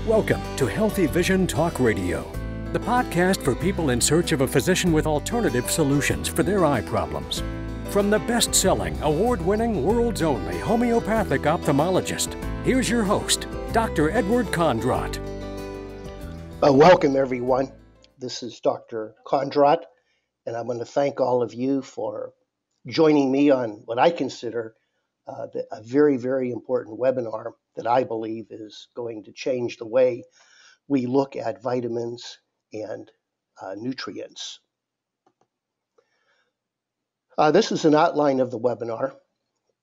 Welcome to Healthy Vision Talk Radio, the podcast for people in search of a physician with alternative solutions for their eye problems. From the best-selling, award-winning, world's only homeopathic ophthalmologist, here's your host, Dr. Edward Kondrot. Welcome, everyone. This is Dr. Kondrot, and I want to thank all of you for joining me on what I consider a very, very important webinar that I believe is going to change the way we look at vitamins and nutrients. This is an outline of the webinar.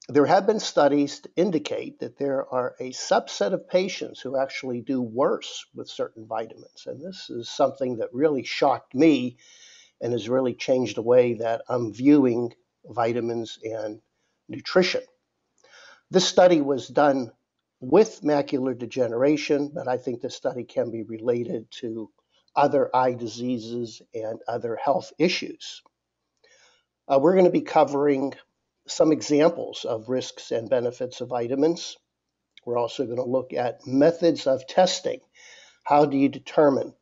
There have been studies to indicate that there are a subset of patients who actually do worse with certain vitamins, and this is something that really shocked me and has really changed the way that I'm viewing vitamins and nutrition. This study was done with macular degeneration, but I think this study can be related to other eye diseases and other health issues. We're going to be covering some examples of risks and benefits of vitamins. We're also going to look at methods of testing. How do you determine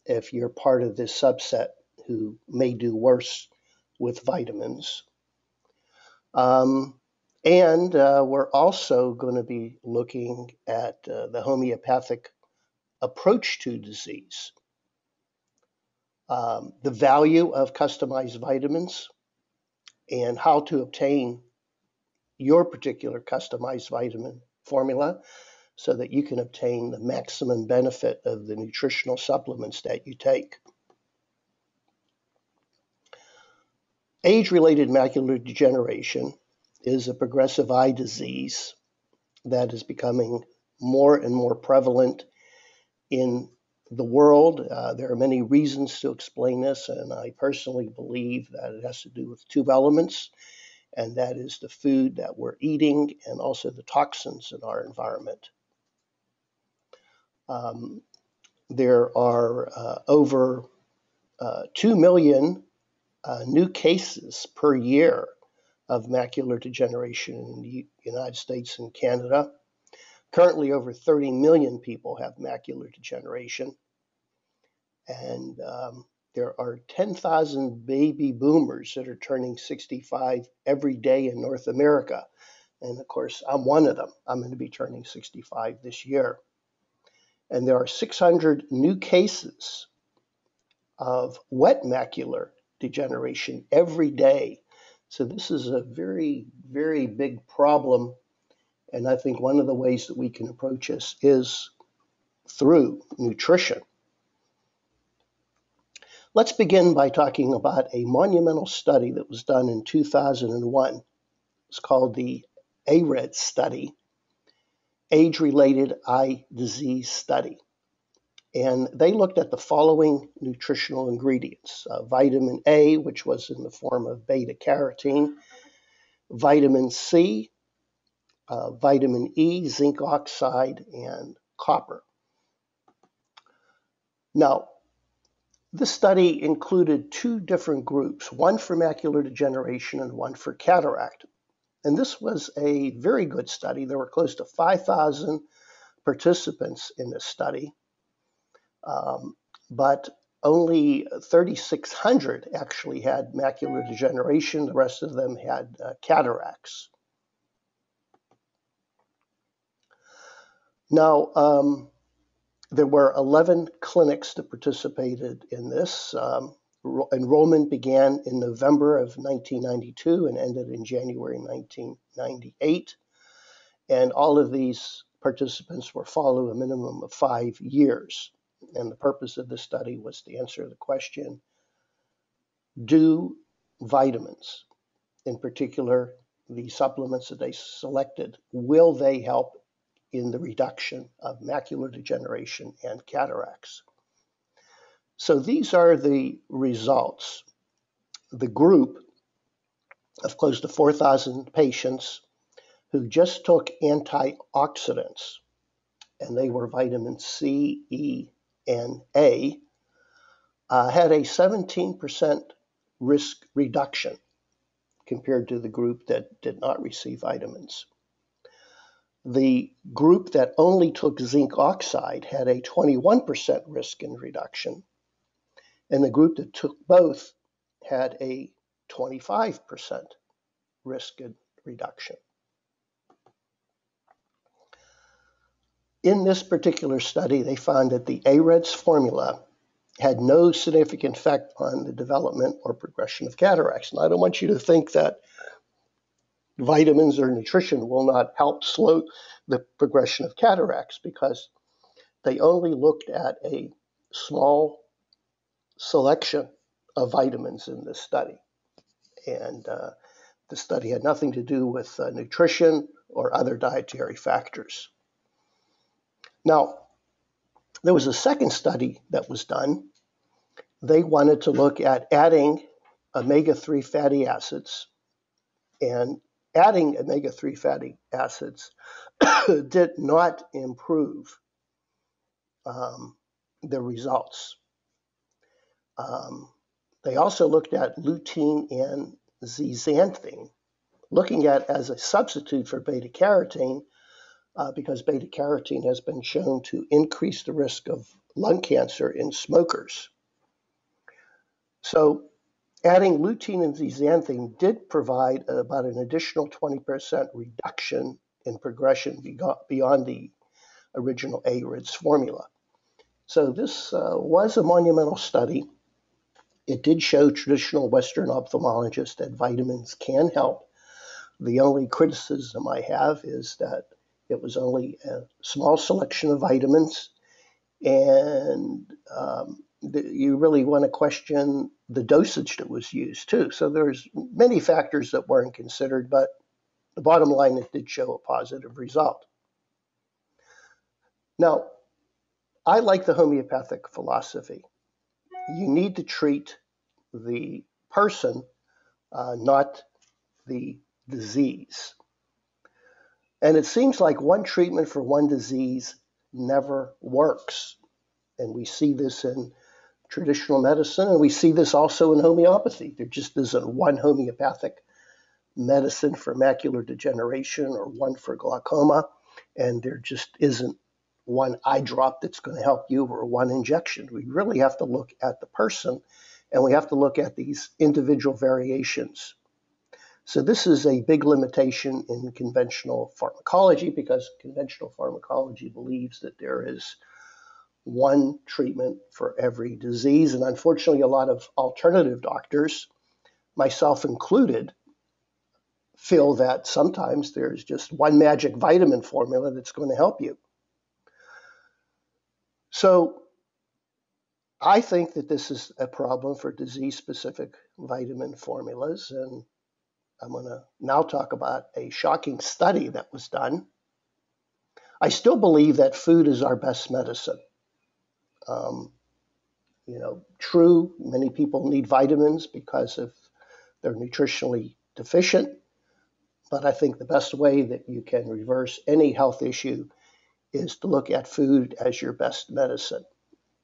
if you're part of this subset who may do worse with vitamins? And we're also going to be looking at the homeopathic approach to disease, the value of customized vitamins, and how to obtain your particular customized vitamin formula so that you can obtain the maximum benefit of the nutritional supplements that you take. Age-related macular degeneration is a progressive eye disease that is becoming more and more prevalent in the world. There are many reasons to explain this, and I personally believe that it has to do with two elements, and that is the food that we're eating and also the toxins in our environment. There are over 2 million new cases per year of macular degeneration in the United States and Canada. Currently, over 30 million people have macular degeneration, and there are 10,000 baby boomers that are turning 65 every day in North America. And of course, I'm one of them. I'm going to be turning 65 this year. And there are 600 new cases of wet macular degeneration every day. So this is a very, very big problem, and I think one of the ways that we can approach this is through nutrition. Let's begin by talking about a monumental study that was done in 2001. It's called the ARED study, Age-Related Eye Disease Study. And they looked at the following nutritional ingredients: vitamin A, which was in the form of beta-carotene, vitamin C, vitamin E, zinc oxide, and copper. Now, this study included two different groups, one for macular degeneration and one for cataract. And this was a very good study. There were close to 5,000 participants in this study. But only 3,600 actually had macular degeneration. The rest of them had cataracts. Now, there were 11 clinics that participated in this. Enrollment began in November of 1992 and ended in January 1998. And all of these participants were followed a minimum of 5 years. And the purpose of this study was to answer the question, do vitamins, in particular the supplements that they selected, will they help in the reduction of macular degeneration and cataracts? So these are the results. The group of close to 4,000 patients who just took antioxidants, and they were vitamin C, E, and A, had a 17% risk reduction compared to the group that did not receive vitamins. The group that only took zinc oxide had a 21% risk in reduction, and the group that took both had a 25% risk in reduction. In this particular study, they found that the AREDS formula had no significant effect on the development or progression of cataracts. And I don't want you to think that vitamins or nutrition will not help slow the progression of cataracts, because they only looked at a small selection of vitamins in this study. And the study had nothing to do with nutrition or other dietary factors. Now, there was a second study that was done. They wanted to look at adding omega-3 fatty acids, and adding omega-3 fatty acids did not improve the results. They also looked at lutein and zeaxanthin, looking at as a substitute for beta-carotene, because beta-carotene has been shown to increase the risk of lung cancer in smokers. So adding lutein and zeaxanthin did provide about an additional 20% reduction in progression beyond the original AREDS formula. So this was a monumental study. It did show traditional Western ophthalmologists that vitamins can help. The only criticism I have is that it was only a small selection of vitamins, and you really want to question the dosage that was used too. So there's many factors that weren't considered, but the bottom line, it did show a positive result. Now, I like the homeopathic philosophy. You need to treat the person, not the disease. And it seems like one treatment for one disease never works. And we see this in traditional medicine, and we see this also in homeopathy. There just isn't one homeopathic medicine for macular degeneration or one for glaucoma, and there just isn't one eye drop that's going to help you or one injection. We really have to look at the person, and we have to look at these individual variations. So this is a big limitation in conventional pharmacology, because conventional pharmacology believes that there is one treatment for every disease. And unfortunately, a lot of alternative doctors, myself included, feel that sometimes there's just one magic vitamin formula that's going to help you. So I think that this is a problem for disease-specific vitamin formulas, and I'm going to now talk about a shocking study that was done. I still believe that food is our best medicine. True, many people need vitamins because of they're nutritionally deficient, but I think the best way that you can reverse any health issue is to look at food as your best medicine.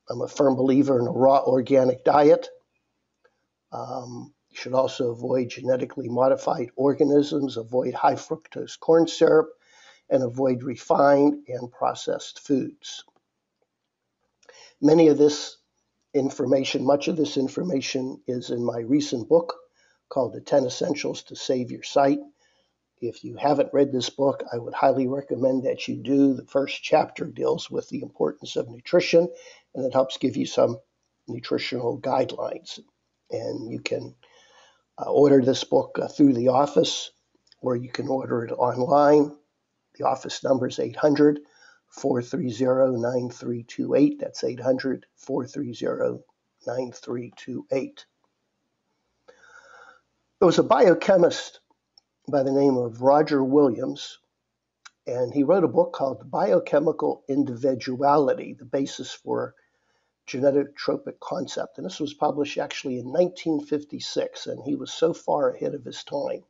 I'm a firm believer in a raw organic diet. You should also avoid genetically modified organisms, avoid high fructose corn syrup, and avoid refined and processed foods. Much of this information is in my recent book called The 10 Essentials to Save Your Sight. If you haven't read this book, I would highly recommend that you do. The first chapter deals with the importance of nutrition, and it helps give you some nutritional guidelines. And you can order this book through the office, or you can order it online. The office number is 800-430-9328. That's 800-430-9328. There was a biochemist by the name of Roger Williams, and he wrote a book called Biochemical Individuality, the Basis for Genetic Tropic Concept. And this was published actually in 1956, and he was so far ahead of his time.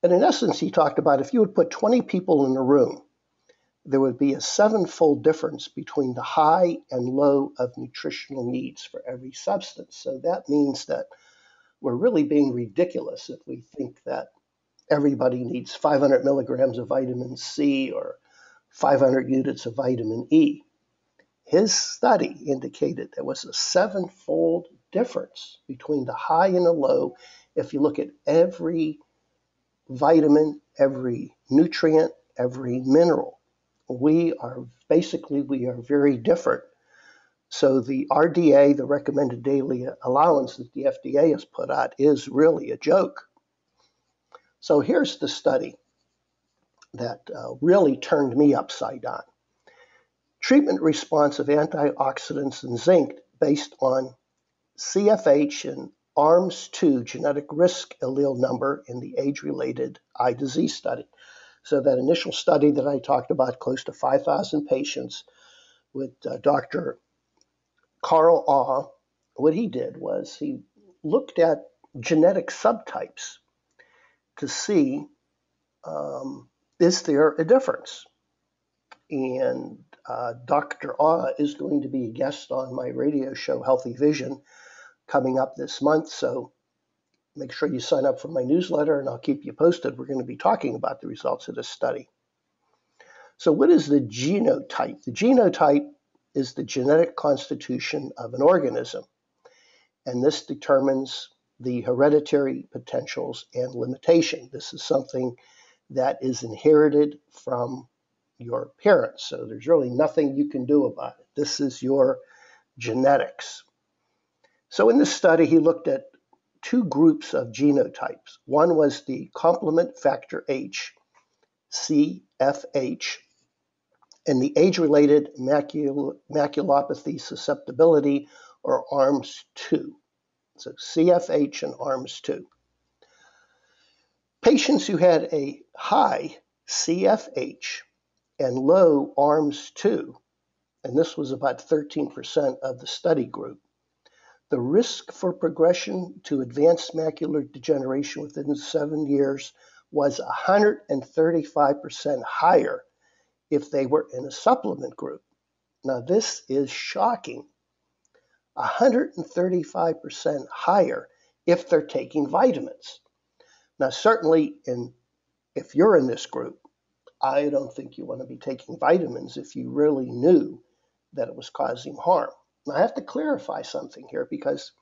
And in essence, he talked about if you would put 20 people in a room, there would be a 7-fold difference between the high and low of nutritional needs for every substance. So that means that we're really being ridiculous if we think that everybody needs 500 milligrams of vitamin C or 500 units of vitamin E. His study indicated there was a 7-fold difference between the high and the low if you look at every vitamin, every nutrient, every mineral. We are very different. So the RDA, the recommended daily allowance that the FDA has put out, is really a joke. So here's the study that really turned me upside down. Treatment response of antioxidants and zinc based on CFH and ARMS2 genetic risk allele number in the age-related eye disease study. So that initial study that I talked about, close to 5,000 patients with Dr. Carl Awe, what he did was he looked at genetic subtypes to see, is there a difference? And Dr. Awe is going to be a guest on my radio show, Healthy Vision, coming up this month. So make sure you sign up for my newsletter and I'll keep you posted. We're going to be talking about the results of this study. So what is the genotype? The genotype is the genetic constitution of an organism, and this determines the hereditary potentials and limitation. This is something that is inherited from your parents, so there's really nothing you can do about it. This is your genetics. So in this study, he looked at two groups of genotypes. One was the complement factor H, CFH, and the age-related maculopathy susceptibility, or ARMS2. So CFH and ARMS2. Patients who had a high CFH and low ARMS2, and this was about 13% of the study group, the risk for progression to advanced macular degeneration within 7 years was 135% higher if they were in a supplement group. Now, this is shocking. 135% higher if they're taking vitamins. Now, certainly, if you're in this group, I don't think you want to be taking vitamins if you really knew that it was causing harm. Now, I have to clarify something here, because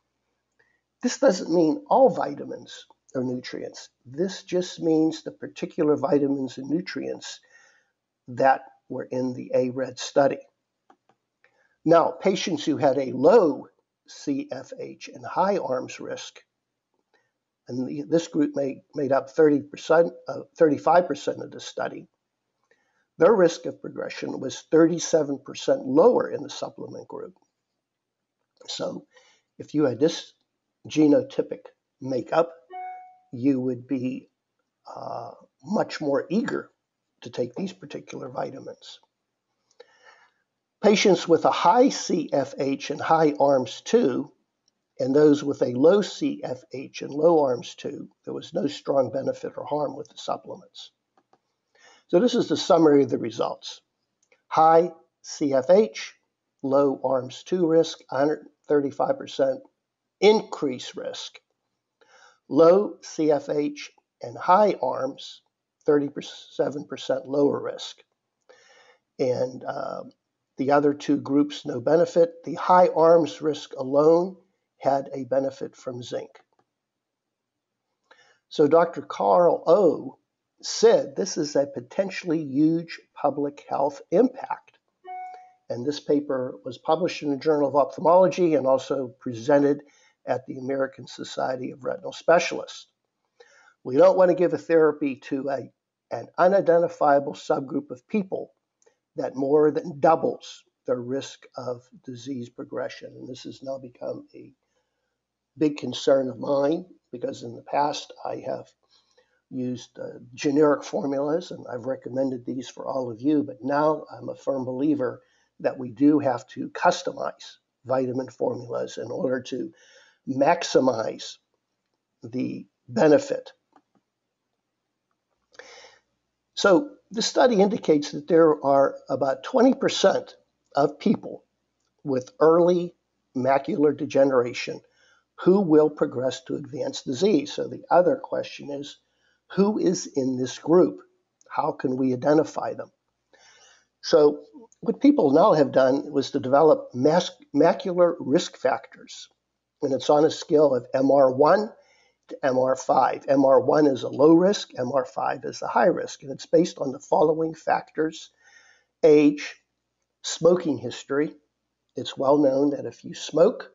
this doesn't mean all vitamins or nutrients. This just means the particular vitamins and nutrients that were in the ARED study. Now, patients who had a low CFH and high ARMS risk, and this group made up 35% of the study, their risk of progression was 37% lower in the supplement group. So if you had this genotypic makeup, you would be much more eager to take these particular vitamins. Patients with a high CFH and high ARMS2, and those with a low CFH and low ARMS2, there was no strong benefit or harm with the supplements. So this is the summary of the results. High CFH, low ARMS2 risk, 135% increased risk. Low CFH and high ARMS, 37% lower risk. And the other two groups, no benefit. The high ARMS risk alone had a benefit from zinc. So Dr. Carl O said this is a potentially huge public health impact. And this paper was published in the Journal of Ophthalmology and also presented at the American Society of Retinal Specialists. We don't want to give a therapy to an unidentifiable subgroup of people that more than doubles their risk of disease progression. And this has now become a big concern of mine, because in the past I have used generic formulas, and I've recommended these for all of you, but now I'm a firm believer that we do have to customize vitamin formulas in order to maximize the benefit. So the study indicates that there are about 20% of people with early macular degeneration who will progress to advanced disease. So the other question is, Who is in this group? How can we identify them? So what people now have done was to develop macular risk factors, and it's on a scale of MR1 to MR5. MR1 is a low risk, MR5 is a high risk, and it's based on the following factors: age, smoking history. It's well known that if you smoke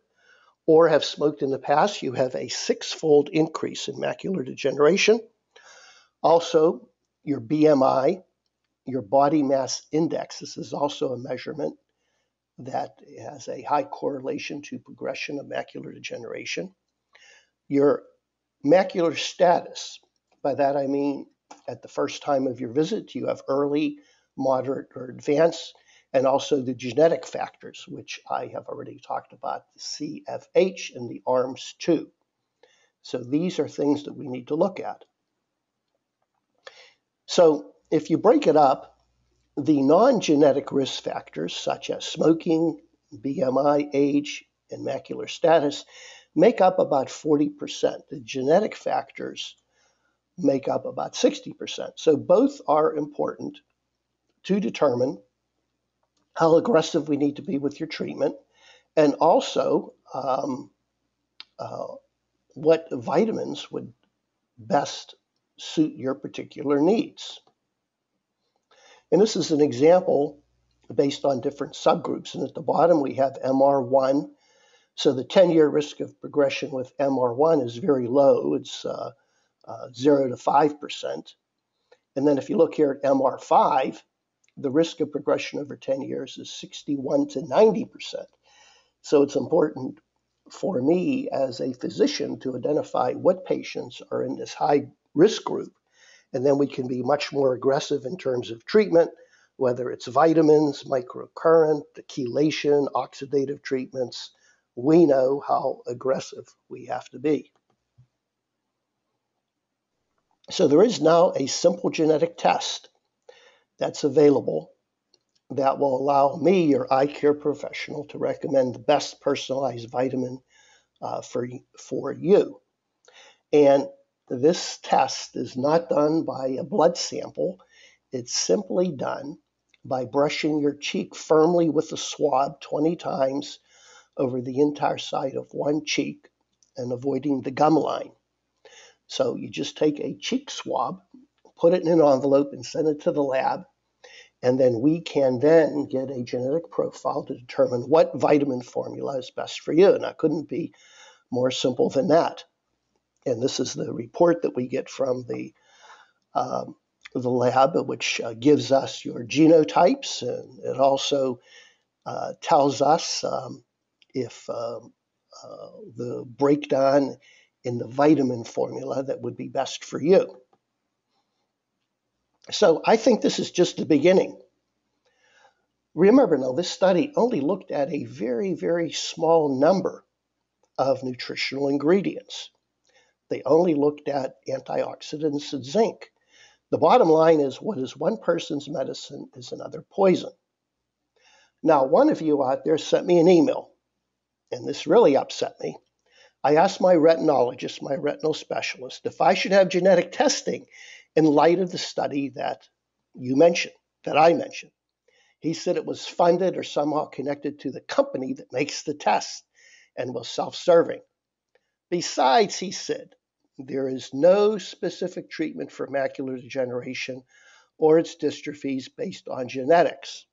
or have smoked in the past, you have a 6-fold increase in macular degeneration. Also, your BMI, your body mass index. This is also a measurement that has a high correlation to progression of macular degeneration. Your macular status, by that I mean at the first time of your visit, do you have early, moderate, or advanced? And also the genetic factors, which I have already talked about, the CFH and the ARMS2. So these are things that we need to look at. So if you break it up, the non-genetic risk factors, such as smoking, BMI, age, and macular status, make up about 40%. The genetic factors make up about 60%. So both are important to determine how aggressive we need to be with your treatment, and also what vitamins would best suit your particular needs. And this is an example based on different subgroups. And at the bottom, we have MR1. So the 10-year risk of progression with MR1 is very low. It's 0 to 5%. And then if you look here at MR5, the risk of progression over 10 years is 61 to 90%. So it's important for me as a physician to identify what patients are in this high risk group. And then we can be much more aggressive in terms of treatment, whether it's vitamins, microcurrent, chelation, oxidative treatments. We know how aggressive we have to be. So there is now a simple genetic test that's available that will allow me, your eye care professional, to recommend the best personalized vitamin for you. And this test is not done by a blood sample. It's simply done by brushing your cheek firmly with a swab 20 times over the entire side of one cheek and avoiding the gum line. So you just take a cheek swab, put it in an envelope, and send it to the lab. And then we can then get a genetic profile to determine what vitamin formula is best for you. And that couldn't be more simple than that. And this is the report that we get from the lab, which gives us your genotypes. And it also tells us if the breakdown in the vitamin formula that would be best for you. So I think this is just the beginning. Remember now, this study only looked at a very, very small number of nutritional ingredients. They only looked at antioxidants and zinc. The bottom line is, what is one person's medicine is another poison. Now, one of you out there sent me an email, and this really upset me. I asked my retinologist, my retinal specialist, if I should have genetic testing in light of the study that you mentioned, that I mentioned. He said it was funded or somehow connected to the company that makes the test and was self-serving. Besides, he said, there is no specific treatment for macular degeneration or its dystrophies based on genetics.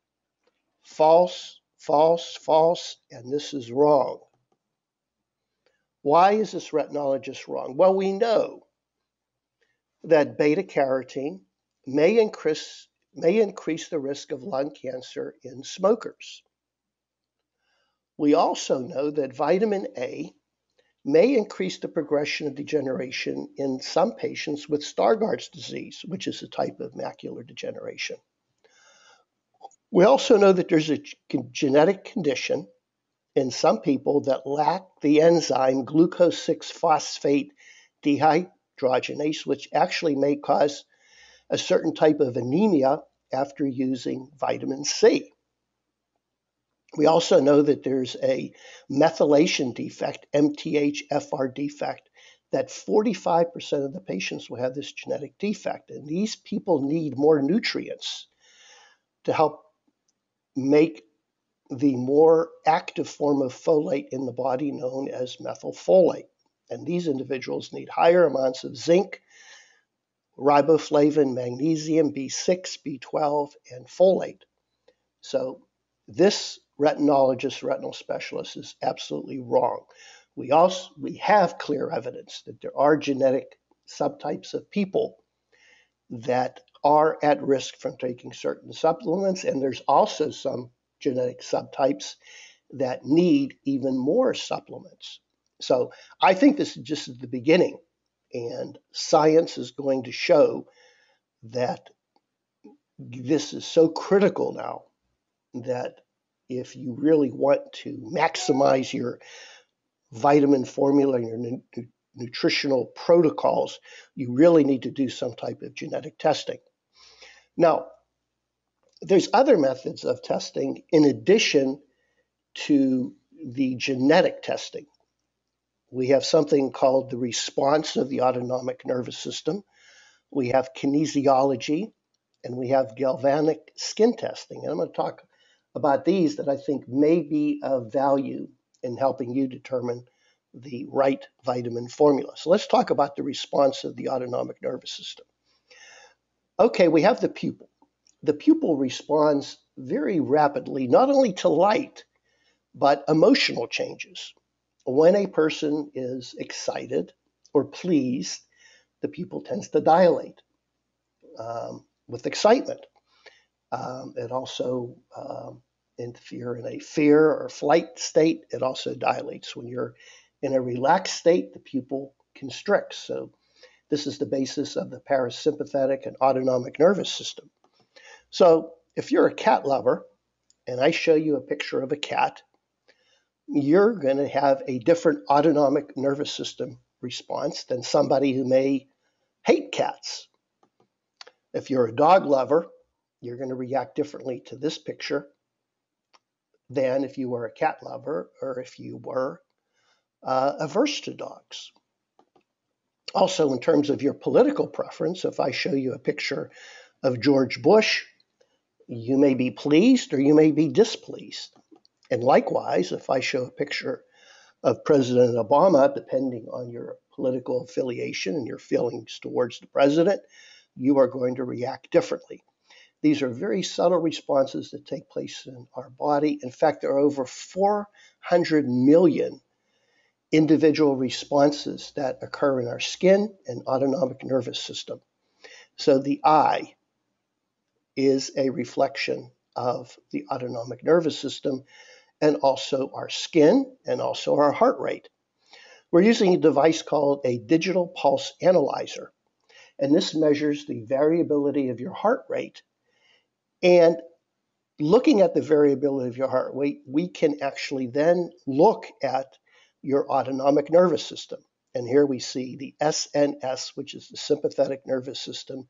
False, false, false, and this is wrong. Why is this retinologist wrong? Well, we know that beta-carotene may increase the risk of lung cancer in smokers. We also know that vitamin A may increase the progression of degeneration in some patients with Stargardt's disease, which is a type of macular degeneration. We also know that there's a genetic condition in some people that lack the enzyme glucose 6-phosphate dehydrogenase, which actually may cause a certain type of anemia after using vitamin C. We also know that there's a methylation defect, MTHFR defect, that 45% of the patients will have this genetic defect. And these people need more nutrients to help make the more active form of folate in the body known as methylfolate. And these individuals need higher amounts of zinc, riboflavin, magnesium, B6, B12, and folate. So this retinologist, retinal specialist is absolutely wrong. We have clear evidence that there are genetic subtypes of people that are at risk from taking certain supplements, and there's also some genetic subtypes that need even more supplements. So I think this is just the beginning, and science is going to show that this is so critical now that if you really want to maximize your vitamin formula and your nutritional protocols, you really need to do some type of genetic testing. Now, there's other methods of testing in addition to the genetic testing. We have something called the response of the autonomic nervous system. We have kinesiology, and we have galvanic skin testing. And I'm going to talk about these that I think may be of value in helping you determine the right vitamin formula. So let's talk about the response of the autonomic nervous system. Okay, we have the pupil. The pupil responds very rapidly, not only to light, but emotional changes. When a person is excited or pleased, the pupil tends to dilate with excitement. It also, if you're in a fear or flight state, it also dilates. When you're in a relaxed state, the pupil constricts. So this is the basis of the parasympathetic and autonomic nervous system. So if you're a cat lover, and I show you a picture of a cat, you're going to have a different autonomic nervous system response than somebody who may hate cats. If you're a dog lover, you're going to react differently to this picture than if you were a cat lover or if you were averse to dogs. Also, in terms of your political preference, if I show you a picture of George Bush, you may be pleased or you may be displeased. And likewise, if I show a picture of President Obama, depending on your political affiliation and your feelings towards the president, you are going to react differently. These are very subtle responses that take place in our body. In fact, there are over 400 million individual responses that occur in our skin and autonomic nervous system. So the eye is a reflection of the autonomic nervous system, and also our skin, and also our heart rate. We're using a device called a digital pulse analyzer, and this measures the variability of your heart rate. And looking at the variability of your heart rate, we can actually then look at your autonomic nervous system. And here we see the SNS, which is the sympathetic nervous system,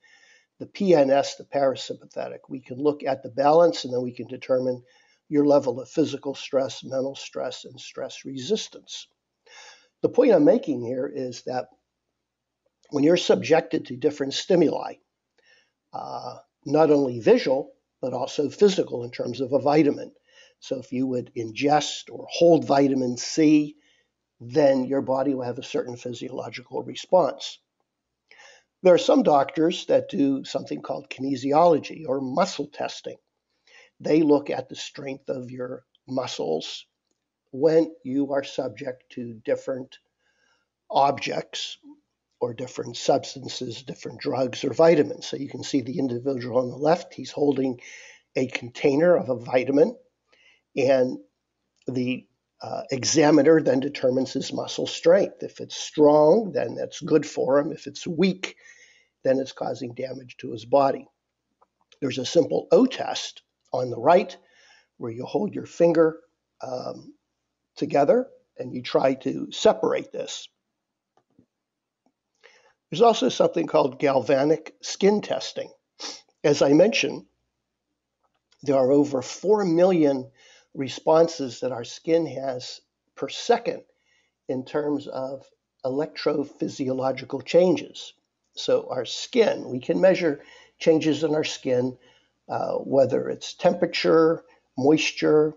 the PNS, the parasympathetic. We can look at the balance, and then we can determine your level of physical stress, mental stress, and stress resistance. The point I'm making here is that when you're subjected to different stimuli, not only visual, but also physical in terms of a vitamin. So if you would ingest or hold vitamin C, then your body will have a certain physiological response. There are some doctors that do something called kinesiology or muscle testing. They look at the strength of your muscles when you are subject to different objects or different substances, different drugs or vitamins. So you can see the individual on the left, he's holding a container of a vitamin, and the examiner then determines his muscle strength. If it's strong, then that's good for him. If it's weak, then it's causing damage to his body. There's a simple O test on the right where you hold your finger together and you try to separate this. There's also something called galvanic skin testing. As I mentioned, there are over 4 million responses that our skin has per second in terms of electrophysiological changes. So our skin, we can measure changes in our skin, whether it's temperature, moisture,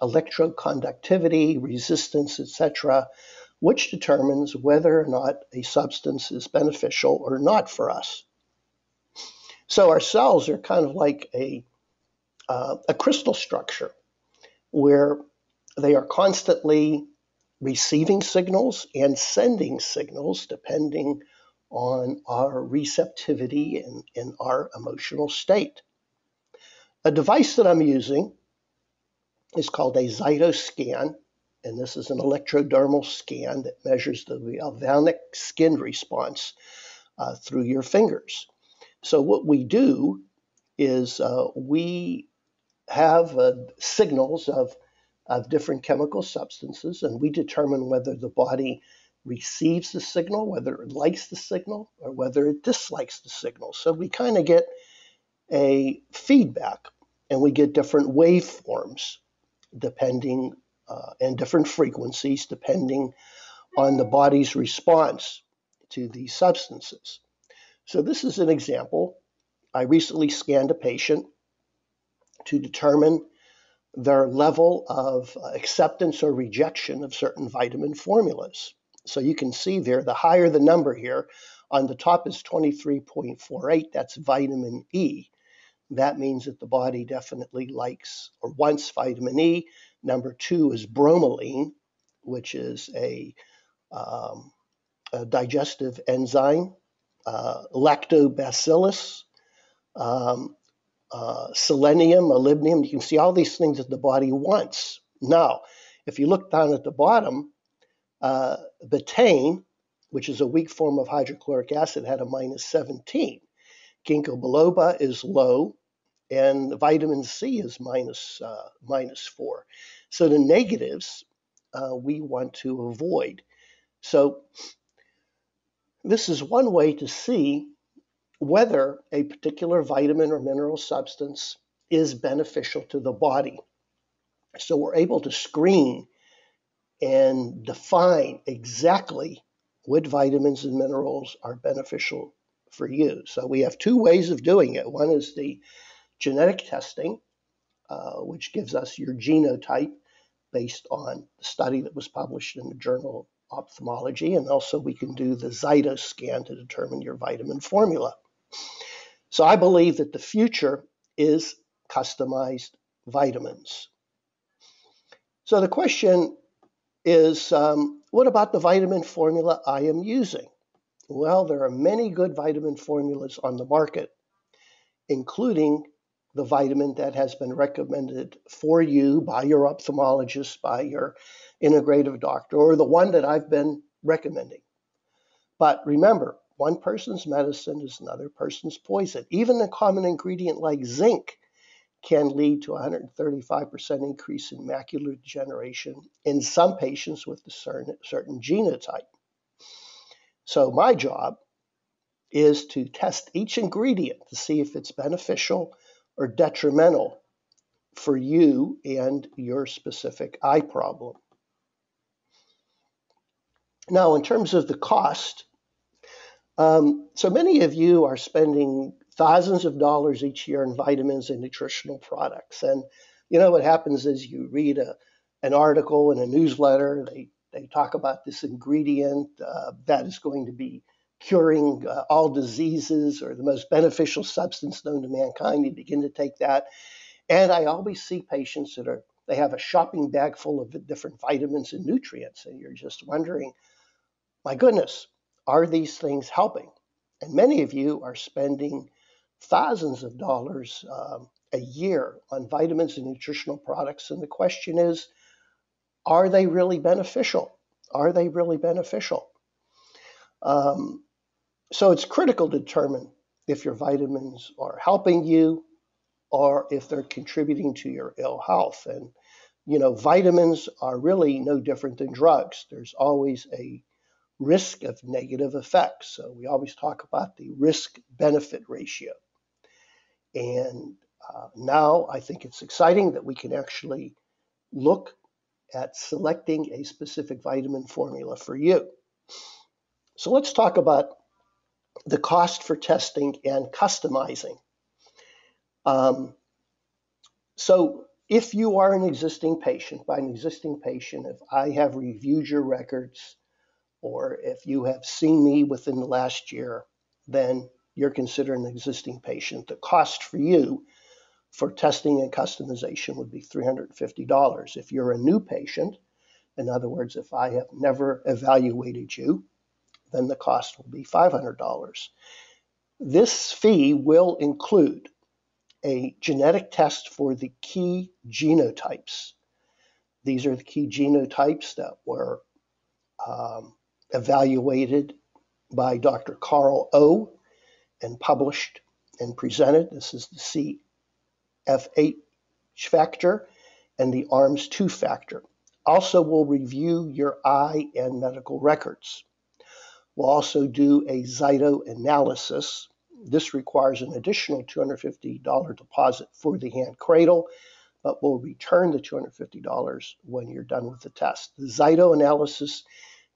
electroconductivity, resistance, etc., which determines whether or not a substance is beneficial or not for us. So our cells are kind of like a crystal structure where they are constantly receiving signals and sending signals depending on our receptivity and our emotional state. A device that I'm using is called a Zytoscan, and this is an electrodermal scan that measures the galvanic skin response through your fingers. So what we do is we have signals of different chemical substances, and we determine whether the body receives the signal, whether it likes the signal, or whether it dislikes the signal. So we kind of get a feedback, and we get different waveforms depending and different frequencies depending on the body's response to these substances. So this is an example. I recently scanned a patient to determine their level of acceptance or rejection of certain vitamin formulas. So you can see there, the higher the number here, on the top is 23.48, that's vitamin E. That means that the body definitely likes or wants vitamin E. Number 2 is bromelain, which is a digestive enzyme, lactobacillus, selenium, molybdenum. You can see all these things that the body wants. Now, if you look down at the bottom, betaine, which is a weak form of hydrochloric acid, had a minus 17. Ginkgo biloba is low, and vitamin C is minus 4. So the negatives we want to avoid. So this is one way to see whether a particular vitamin or mineral substance is beneficial to the body. So we're able to screen and define exactly what vitamins and minerals are beneficial for you. So we have two ways of doing it. One is the genetic testing, which gives us your genotype based on the study that was published in the journal Ophthalmology, and also we can do the Zytoscan to determine your vitamin formula. So I believe that the future is customized vitamins. So the question is, what about the vitamin formula I am using? Well, there are many good vitamin formulas on the market, including the vitamin that has been recommended for you by your ophthalmologist, by your integrative doctor, or the one that I've been recommending. But remember, one person's medicine is another person's poison. Even a common ingredient like zinc can lead to a 135% increase in macular degeneration in some patients with a certain genotype. So my job is to test each ingredient to see if it's beneficial or detrimental for you and your specific eye problem. Now, in terms of the cost, so many of you are spending thousands of dollars each year in vitamins and nutritional products. And you know what happens is you read an article in a newsletter, they talk about this ingredient that is going to be curing all diseases or the most beneficial substance known to mankind. You begin to take that. And I always see patients they have a shopping bag full of different vitamins and nutrients. And you're just wondering, my goodness, are these things helping? And many of you are spending thousands of dollars a year on vitamins and nutritional products. And the question is, are they really beneficial? Are they really beneficial? So it's critical to determine if your vitamins are helping you or if they're contributing to your ill health. And, you know, vitamins are really no different than drugs. There's always a risk of negative effects. So we always talk about the risk-benefit ratio. And now I think it's exciting that we can actually look at selecting a specific vitamin formula for you. So let's talk about the cost for testing and customizing. So if you are an existing patient, by an existing patient, if I have reviewed your records, or if you have seen me within the last year, then you're considered an existing patient. The cost for you for testing and customization would be $350. If you're a new patient, in other words, if I have never evaluated you, then the cost will be $500. This fee will include a genetic test for the key genotypes. These are the key genotypes that were evaluated by Dr. Carl O. and published and presented. This is the CF8 factor and the ARMS2 factor. Also, we'll review your eye and medical records. We'll also do a cytoanalysis. This requires an additional $250 deposit for the hand cradle, but we'll return the $250 when you're done with the test. The cytoanalysis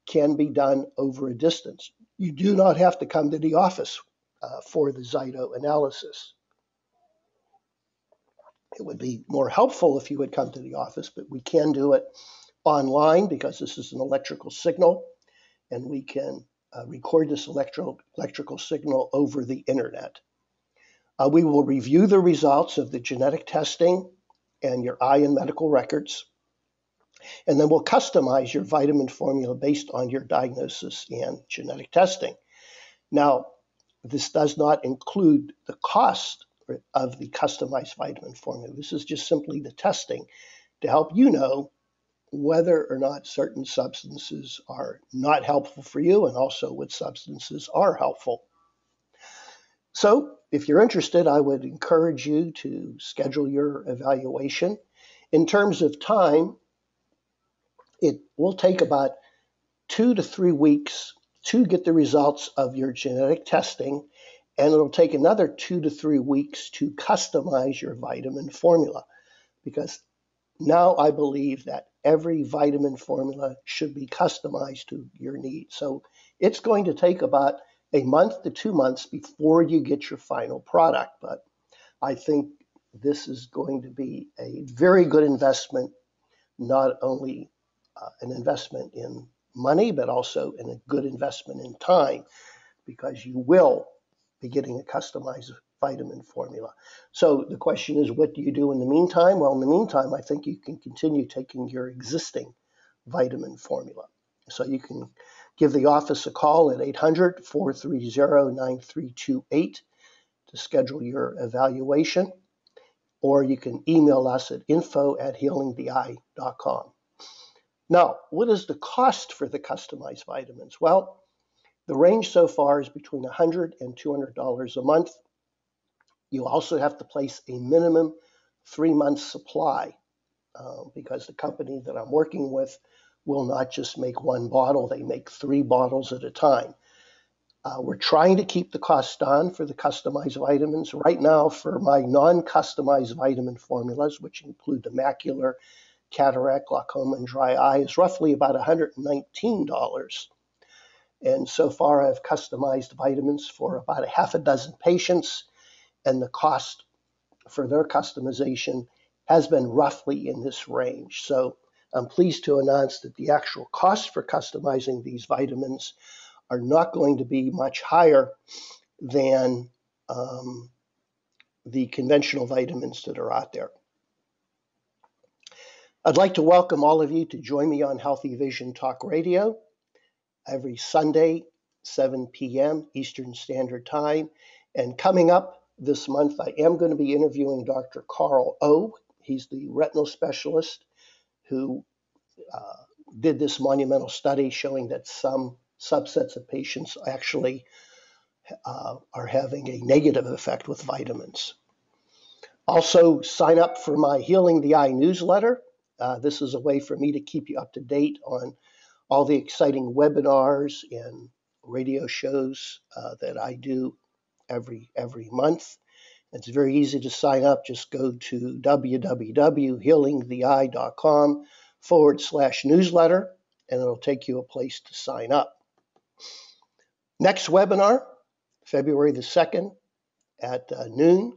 can be done over a distance. You do not have to come to the office for the cytoanalysis. It would be more helpful if you would come to the office, but we can do it online because this is an electrical signal, and we can record this electrical signal over the internet. We will review the results of the genetic testing and your eye and medical records, and then we'll customize your vitamin formula based on your diagnosis and genetic testing. Now, this does not include the cost of the customized vitamin formula. This is just simply the testing to help you know whether or not certain substances are not helpful for you, and also what substances are helpful. So if you're interested, I would encourage you to schedule your evaluation. In terms of time, it will take about 2 to 3 weeks to get the results of your genetic testing, and it'll take another 2 to 3 weeks to customize your vitamin formula, because now I believe that every vitamin formula should be customized to your needs. So it's going to take about a month to 2 months before you get your final product. But I think this is going to be a very good investment, not only an investment in money, but also in a good investment in time, because you will be getting a customized vitamin formula. So the question is, what do you do in the meantime? Well, in the meantime, I think you can continue taking your existing vitamin formula. So you can give the office a call at 800-430-9328 to schedule your evaluation, or you can email us at info@healingtheeye.com. Now, what is the cost for the customized vitamins? Well, the range so far is between $100 and $200 a month. You also have to place a minimum 3-month supply because the company that I'm working with will not just make one bottle, they make 3 bottles at a time. We're trying to keep the cost down for the customized vitamins. Right now, for my non-customized vitamin formulas, which include the macular, cataract, glaucoma, and dry eye, is roughly about $119. And so far, I've customized vitamins for about a half a dozen patients, and the cost for their customization has been roughly in this range. So I'm pleased to announce that the actual cost for customizing these vitamins are not going to be much higher than the conventional vitamins that are out there. I'd like to welcome all of you to join me on Healthy Vision Talk Radio every Sunday, 7 p.m. Eastern Standard Time. And coming up this month, I am going to be interviewing Dr. Carl O. He's the retinal specialist who did this monumental study showing that some subsets of patients actually are having a negative effect with vitamins. Also, sign up for my Healing the Eye newsletter. This is a way for me to keep you up to date on all the exciting webinars and radio shows that I do every month. It's very easy to sign up. Just go to www.healingtheeye.com/newsletter, and it'll take you a place to sign up. Next webinar, February the 2nd at noon.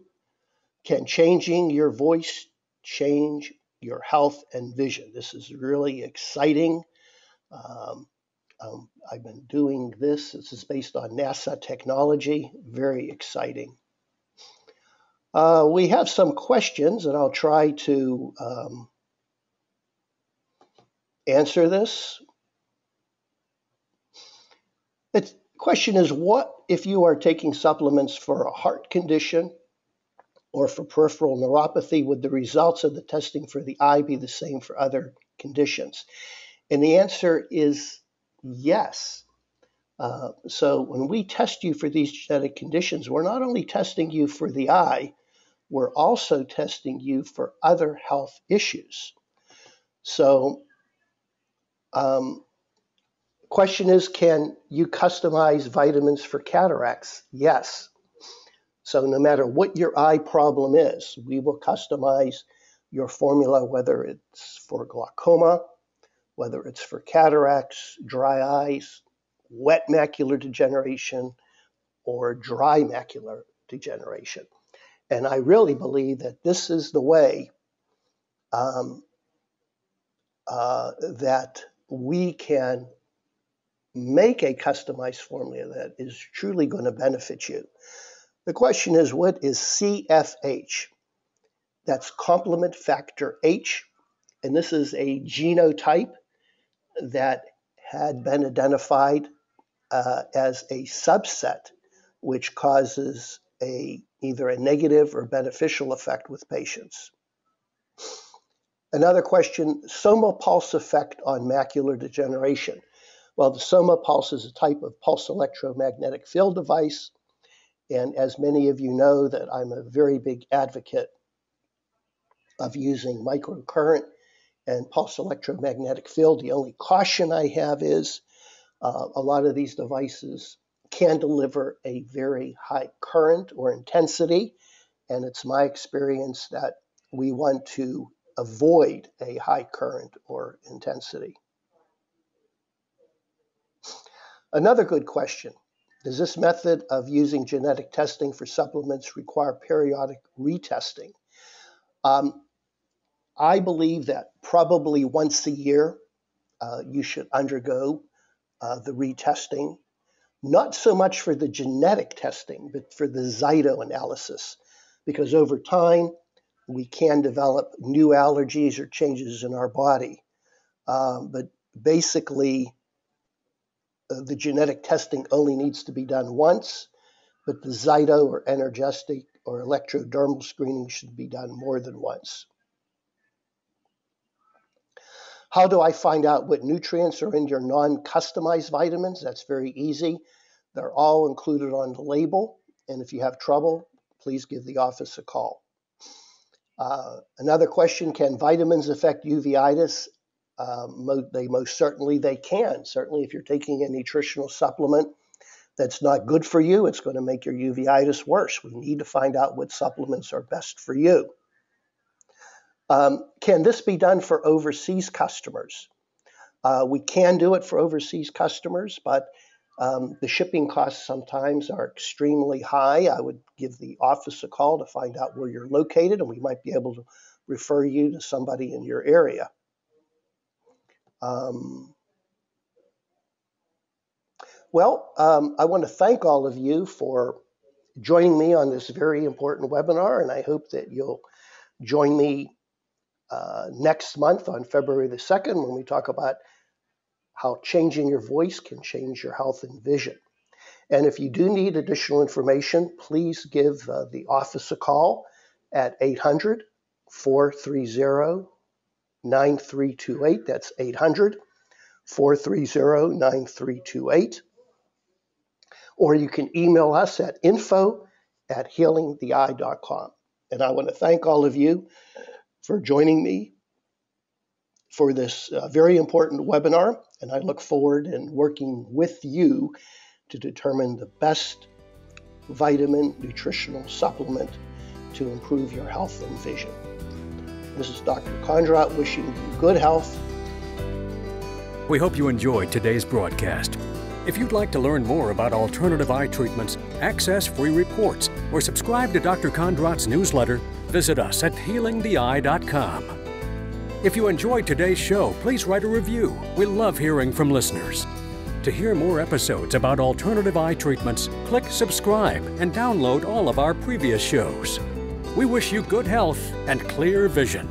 Can changing your voice change your health and vision? This is really exciting. I've been doing this. This is based on NASA technology. Very exciting. We have some questions, and I'll try to answer this. The question is, what if you are taking supplements for a heart condition or for peripheral neuropathy? Would the results of the testing for the eye be the same for other conditions? And the answer is yes. So when we test you for these genetic conditions, we're not only testing you for the eye, we're also testing you for other health issues. So question is, can you customize vitamins for cataracts? Yes. So no matter what your eye problem is, we will customize your formula, whether it's for glaucoma, whether it's for cataracts, dry eyes, wet macular degeneration, or dry macular degeneration. And I really believe that this is the way that we can make a customized formula that is truly going to benefit you. The question is, what is CFH? That's complement factor H, and this is a genotype that had been identified as a subset, which causes either a negative or beneficial effect with patients. Another question, soma pulse effect on macular degeneration. Well, the soma pulse is a type of pulse electromagnetic field device, and as many of you know, that I'm a very big advocate of using microcurrent and pulse electromagnetic field. The only caution I have is a lot of these devices can deliver a very high current or intensity, and it's my experience that we want to avoid a high current or intensity. Another good question, does this method of using genetic testing for supplements require periodic retesting? I believe that probably once a year you should undergo the retesting, not so much for the genetic testing, but for the zyto analysis, because over time we can develop new allergies or changes in our body. But basically, the genetic testing only needs to be done once, but the zyto or energetic or electrodermal screening should be done more than once. How do I find out what nutrients are in your non-customized vitamins? That's very easy. They're all included on the label, and if you have trouble, please give the office a call. Another question, can vitamins affect uveitis? They most certainly can. Certainly if you're taking a nutritional supplement that's not good for you, it's going to make your uveitis worse. We need to find out what supplements are best for you. Can this be done for overseas customers? We can do it for overseas customers, but the shipping costs sometimes are extremely high. I would give the office a call to find out where you're located, and we might be able to refer you to somebody in your area. I want to thank all of you for joining me on this very important webinar, and I hope that you'll join me next month on February the 2nd when we talk about how changing your voice can change your health and vision. And if you do need additional information, please give the office a call at 800-430-9328. That's 800-430-9328. Or you can email us at info@healingtheeye.com. And I want to thank all of you for joining me for this very important webinar, and I look forward in working with you to determine the best vitamin nutritional supplement to improve your health and vision. This is Dr. Kondrot wishing you good health. We hope you enjoyed today's broadcast. If you'd like to learn more about alternative eye treatments, access free reports, or subscribe to Dr. Kondrot's newsletter, visit us at healingtheeye.com. If you enjoyed today's show, please write a review. We love hearing from listeners. To hear more episodes about alternative eye treatments, click subscribe and download all of our previous shows. We wish you good health and clear vision.